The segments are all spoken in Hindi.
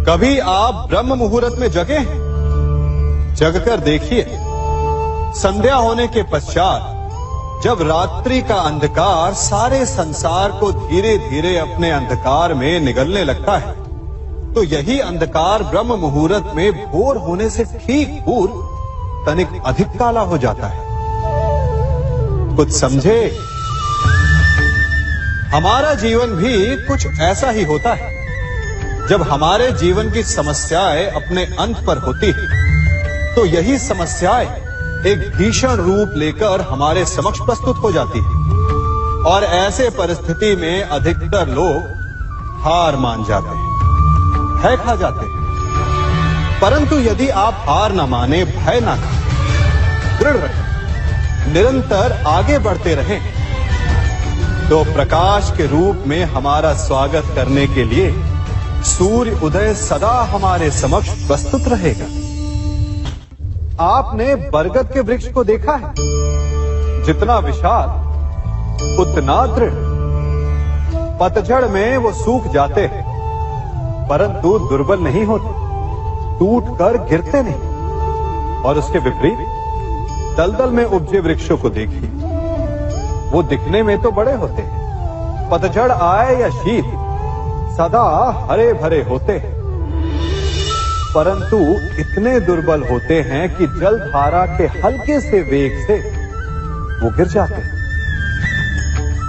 कभी आप ब्रह्म मुहूर्त में जगे हैं? जगकर देखिए, संध्या होने के पश्चात जब रात्रि का अंधकार सारे संसार को धीरे धीरे अपने अंधकार में निगलने लगता है, तो यही अंधकार ब्रह्म मुहूर्त में भोर होने से ठीक पूर्व तनिक अधिक काला हो जाता है। कुछ समझे? हमारा जीवन भी कुछ ऐसा ही होता है। जब हमारे जीवन की समस्याएं अपने अंत पर होती है, तो यही समस्याएं एक भीषण रूप लेकर हमारे समक्ष प्रस्तुत हो जाती है और ऐसे परिस्थिति में अधिकतर लोग हार मान जाते हैं, भय खा जाते हैं। परंतु यदि आप हार न माने, भय न खाएं, दृढ़ रहें, निरंतर आगे बढ़ते रहें, तो प्रकाश के रूप में हमारा स्वागत करने के लिए सूर्य उदय सदा हमारे समक्ष प्रस्तुत रहेगा। आपने बरगद के वृक्ष को देखा है? जितना विशाल उतना दृढ़। पतझड़ में वो सूख जाते हैं, परंतु दुर्बल नहीं होते, टूटकर गिरते नहीं। और उसके विपरीत दलदल में उपजे वृक्षों को देखिए, वो दिखने में तो बड़े होते हैं, पतझड़ आए या शीत सदा हरे भरे होते हैं, परंतु इतने दुर्बल होते हैं कि जलधारा के हल्के से वेग से वो गिर जाते हैं।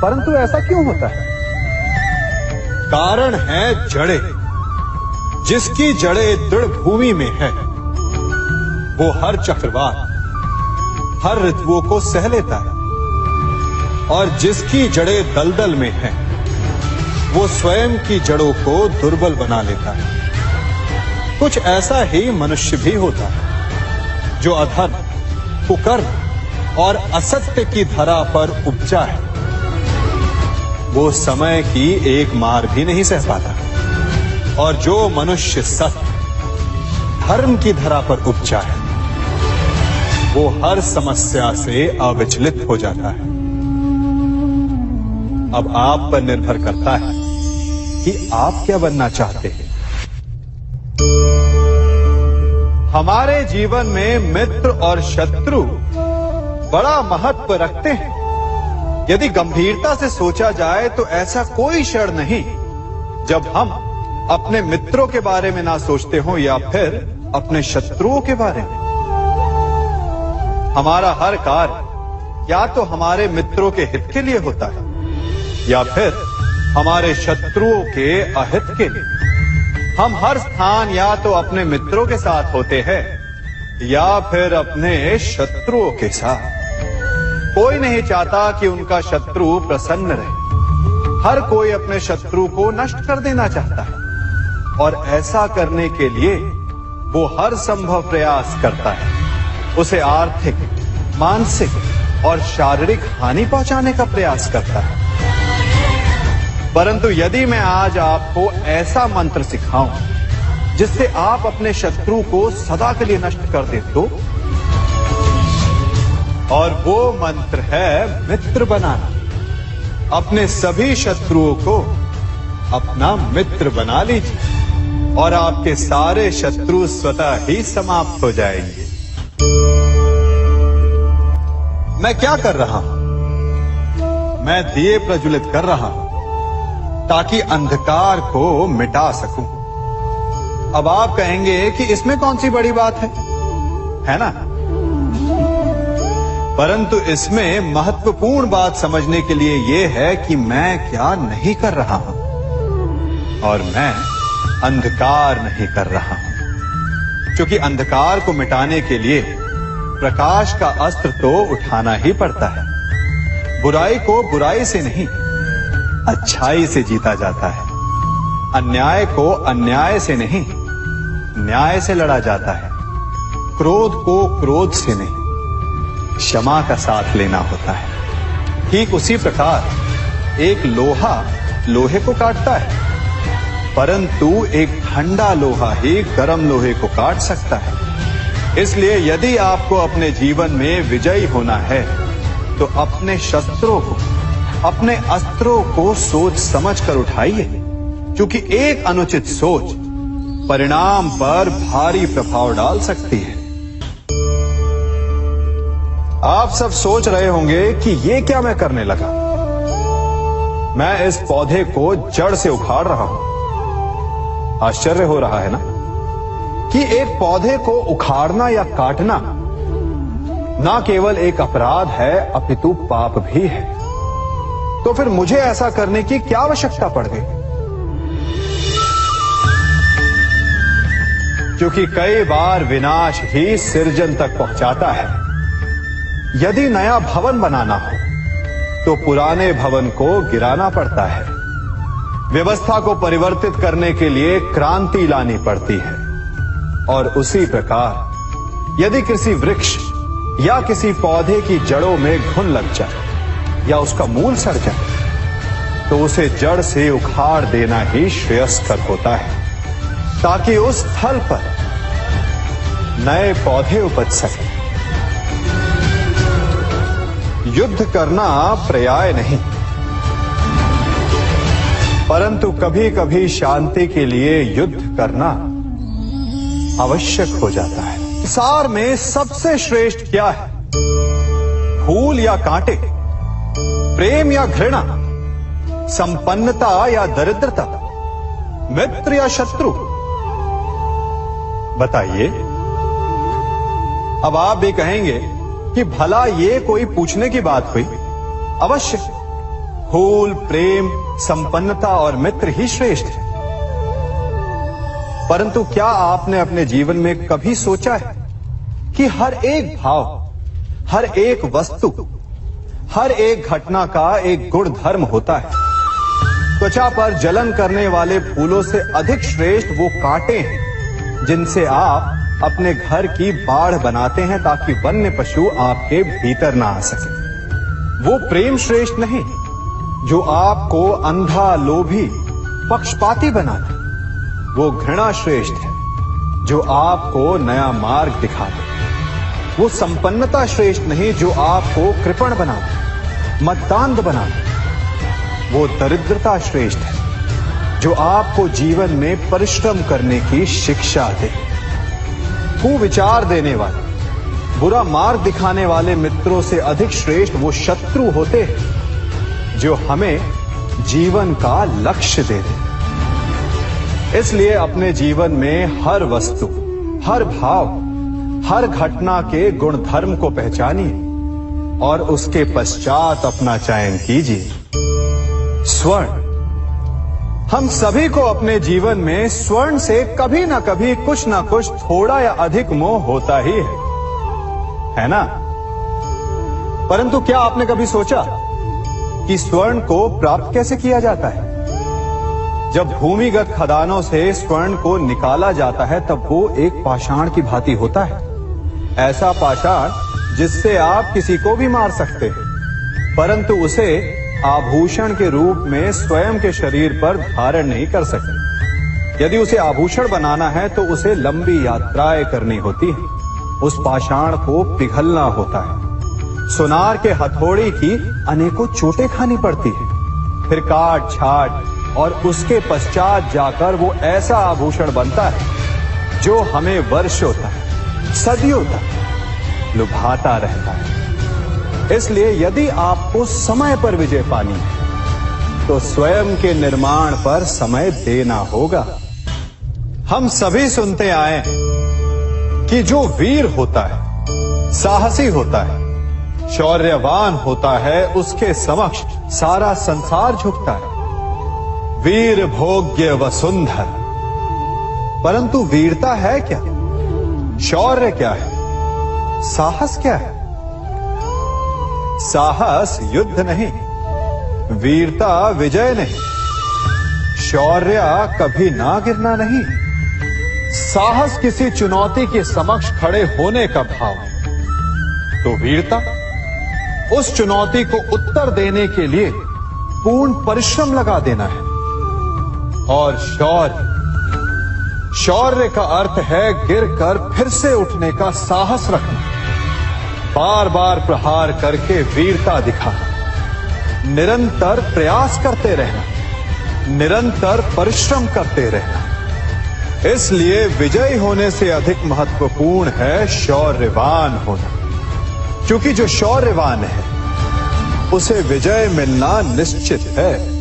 परंतु ऐसा क्यों होता है? कारण है जड़ें। जिसकी जड़ें दृढ़ भूमि में है, वो हर चक्रवात, हर ऋतुओं को सह लेता है, और जिसकी जड़ें दलदल में है, वो स्वयं की जड़ों को दुर्बल बना लेता है। कुछ ऐसा ही मनुष्य भी होता है, जो अधर्म, कुकर्म और असत्य की धरा पर उपजा है। वो समय की एक मार भी नहीं सह पाता, और जो मनुष्य सत्य, धर्म की धरा पर उपजा है, वो हर समस्या से अविचलित हो जाता है। अब आप पर निर्भर करता है कि आप क्या बनना चाहते हैं। हमारे जीवन में मित्र और शत्रु बड़ा महत्व रखते हैं। यदि गंभीरता से सोचा जाए तो ऐसा कोई क्षण नहीं जब हम अपने मित्रों के बारे में ना सोचते हो या फिर अपने शत्रुओं के बारे में। हमारा हर कार्य या तो हमारे मित्रों के हित के लिए होता है या फिर हमारे शत्रुओं के अहित के लिए। हम हर स्थान या तो अपने मित्रों के साथ होते हैं या फिर अपने शत्रुओं के साथ। कोई नहीं चाहता कि उनका शत्रु प्रसन्न रहे। हर कोई अपने शत्रु को नष्ट कर देना चाहता है, और ऐसा करने के लिए वो हर संभव प्रयास करता है। उसे आर्थिक, मानसिक और शारीरिक हानि पहुंचाने का प्रयास करता है। परंतु यदि मैं आज आपको ऐसा मंत्र सिखाऊं जिससे आप अपने शत्रु को सदा के लिए नष्ट कर दे तो, और वो मंत्र है मित्र बनाना। अपने सभी शत्रुओं को अपना मित्र बना लीजिए और आपके सारे शत्रु स्वतः ही समाप्त हो जाएंगे। मैं क्या कर रहा हूं? मैं दिए प्रज्वलित कर रहा हूं ताकि अंधकार को मिटा सकूं। अब आप कहेंगे कि इसमें कौन सी बड़ी बात है ना? परंतु इसमें महत्वपूर्ण बात समझने के लिए यह है कि मैं क्या नहीं कर रहा हूं, और मैं अंधकार नहीं कर रहा हूं। क्योंकि अंधकार को मिटाने के लिए प्रकाश का अस्त्र तो उठाना ही पड़ता है। बुराई को बुराई से नहीं, अच्छाई से जीता जाता है। अन्याय को अन्याय से नहीं, न्याय से लड़ा जाता है। क्रोध को क्रोध से नहीं, क्षमा का साथ लेना होता है। ठीक उसी प्रकार एक लोहा लोहे को काटता है, परंतु एक ठंडा लोहा ही गर्म लोहे को काट सकता है। इसलिए यदि आपको अपने जीवन में विजयी होना है, तो अपने शस्त्रों को, अपने अस्त्रों को सोच समझ कर उठाइए, क्योंकि एक अनुचित सोच परिणाम पर भारी प्रभाव डाल सकती है। आप सब सोच रहे होंगे कि ये क्या मैं करने लगा। मैं इस पौधे को जड़ से उखाड़ रहा हूं। आश्चर्य हो रहा है ना कि एक पौधे को उखाड़ना या काटना ना केवल एक अपराध है अपितु पाप भी है। तो फिर मुझे ऐसा करने की क्या आवश्यकता पड़ गई? क्योंकि कई बार विनाश ही सृजन तक पहुंचाता है। यदि नया भवन बनाना हो तो पुराने भवन को गिराना पड़ता है। व्यवस्था को परिवर्तित करने के लिए क्रांति लानी पड़ती है। और उसी प्रकार यदि किसी वृक्ष या किसी पौधे की जड़ों में घुन लग जाए या उसका मूल सड़ जाए तो उसे जड़ से उखाड़ देना ही श्रेयस्कर होता है, ताकि उस स्थल पर नए पौधे उपज सके। युद्ध करना पर्याय नहीं, परंतु कभी कभी शांति के लिए युद्ध करना आवश्यक हो जाता है। सार में सबसे श्रेष्ठ क्या है? फूल या कांटे, प्रेम या घृणा, संपन्नता या दरिद्रता, मित्र या शत्रु? बताइए। अब आप भी कहेंगे कि भला ये कोई पूछने की बात हुई? अवश्य, फूल, प्रेम, संपन्नता और मित्र ही श्रेष्ठ है। परंतु क्या आपने अपने जीवन में कभी सोचा है कि हर एक भाव, हर एक वस्तु, हर एक घटना का एक गुण धर्म होता है? त्वचा पर जलन करने वाले फूलों से अधिक श्रेष्ठ वो कांटे हैं जिनसे आप अपने घर की बाढ़ बनाते हैं ताकि वन्य पशु आपके भीतर ना आ सके। वो प्रेम श्रेष्ठ नहीं जो आपको अंधा, लोभी, पक्षपाती बनाता। वो घृणा श्रेष्ठ है जो आपको नया मार्ग दिखाते। वो संपन्नता श्रेष्ठ नहीं जो आपको कृपण बनाते, मद्दांध बनाते। वो दरिद्रता श्रेष्ठ है जो आपको जीवन में परिश्रम करने की शिक्षा दे। कुविचार देने वाले, बुरा मार्ग दिखाने वाले मित्रों से अधिक श्रेष्ठ वो शत्रु होते हैं जो हमें जीवन का लक्ष्य दे दे। इसलिए अपने जीवन में हर वस्तु, हर भाव, हर घटना के गुण धर्म को पहचानिए और उसके पश्चात अपना चयन कीजिए। स्वर्ण, हम सभी को अपने जीवन में स्वर्ण से कभी ना कभी कुछ ना कुछ थोड़ा या अधिक मोह होता ही है ना? परंतु क्या आपने कभी सोचा कि स्वर्ण को प्राप्त कैसे किया जाता है? जब भूमिगत खदानों से स्वर्ण को निकाला जाता है तब वो एक पाषाण की भांति होता है। ऐसा पाषाण जिससे आप किसी को भी मार सकते हैं, परंतु उसे आभूषण के रूप में स्वयं के शरीर पर धारण नहीं कर सकते। यदि उसे आभूषण बनाना है तो उसे लंबी यात्राएं करनी होती है। उस पाषाण को पिघलना होता है। सोनार के हथौड़ी की अनेकों चोटें खानी पड़ती है, फिर काट छाट और उसके पश्चात जाकर वो ऐसा आभूषण बनता है जो हमें वर्षों तक, सदियों तक लुभाता रहता है। इसलिए यदि आपको समय पर विजय पानी है तो स्वयं के निर्माण पर समय देना होगा। हम सभी सुनते आए कि जो वीर होता है, साहसी होता है, शौर्यवान होता है, उसके समक्ष सारा संसार झुकता है। वीर भोग्य वसुंधर। परंतु वीरता है क्या? शौर्य क्या है? साहस क्या है? साहस युद्ध नहीं, वीरता विजय नहीं, शौर्य कभी ना गिरना नहीं। साहस किसी चुनौती के समक्ष खड़े होने का भाव है, तो वीरता उस चुनौती को उत्तर देने के लिए पूर्ण परिश्रम लगा देना है। और शौर्य का अर्थ है गिरकर फिर से उठने का साहस रखना, बार बार प्रहार करके वीरता दिखाना, निरंतर प्रयास करते रहना, निरंतर परिश्रम करते रहना। इसलिए विजयी होने से अधिक महत्वपूर्ण है शौर्यवान होना, क्योंकि जो शौर्यवान है उसे विजय मिलना निश्चित है।